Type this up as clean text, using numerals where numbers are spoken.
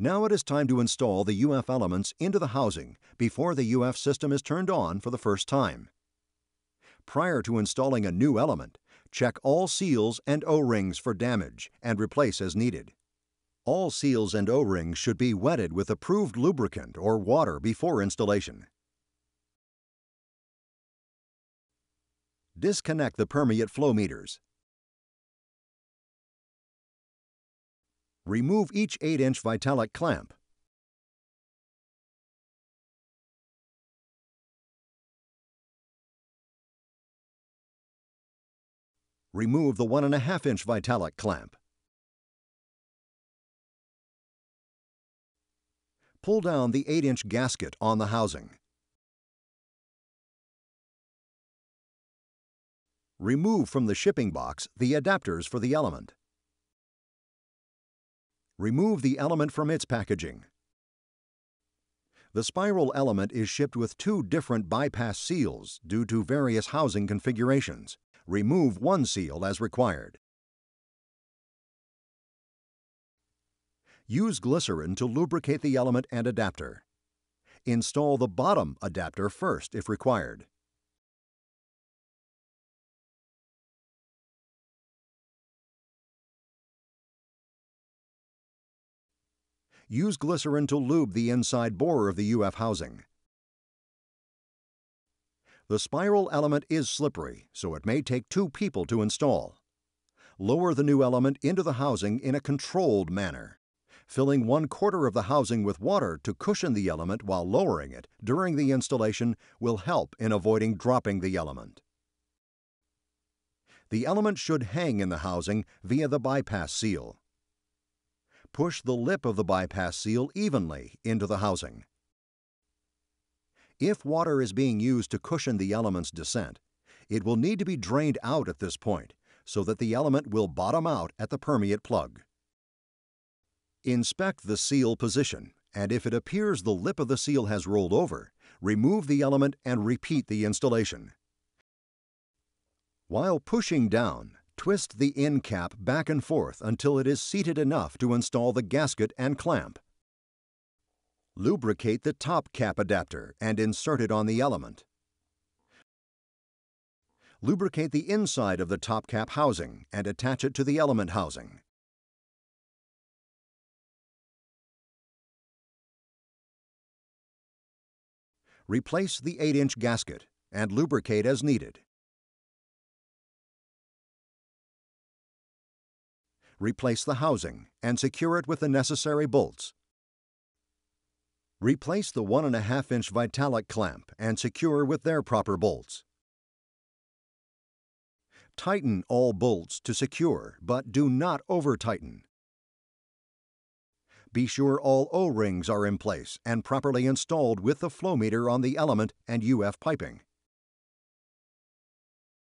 Now it is time to install the UF elements into the housing before the UF system is turned on for the first time. Prior to installing a new element, check all seals and O-rings for damage and replace as needed. All seals and O-rings should be wetted with approved lubricant or water before installation. Disconnect the permeate flow meters. Remove each 8-inch Vitalic clamp. Remove the 1.5-inch Vitalic clamp. Pull down the 8-inch gasket on the housing. Remove from the shipping box the adapters for the element. Remove the element from its packaging. The spiral element is shipped with 2 different bypass seals due to various housing configurations. Remove one seal as required. Use glycerin to lubricate the element and adapter. Install the bottom adapter first if required. Use glycerin to lube the inside bore of the UF housing. The spiral element is slippery, so it may take 2 people to install. Lower the new element into the housing in a controlled manner. Filling 1/4 of the housing with water to cushion the element while lowering it during the installation will help in avoiding dropping the element. The element should hang in the housing via the bypass seal. Push the lip of the bypass seal evenly into the housing. If water is being used to cushion the element's descent, it will need to be drained out at this point so that the element will bottom out at the permeate plug. Inspect the seal position, and if it appears the lip of the seal has rolled over, remove the element and repeat the installation. While pushing down, twist the end cap back and forth until it is seated enough to install the gasket and clamp. Lubricate the top cap adapter and insert it on the element. Lubricate the inside of the top cap housing and attach it to the element housing. Replace the 8-inch gasket and lubricate as needed. Replace the housing and secure it with the necessary bolts. Replace the 1.5-inch Vitalic clamp and secure with their proper bolts. Tighten all bolts to secure, but do not over-tighten. Be sure all O-rings are in place and properly installed with the flow meter on the element and UF piping.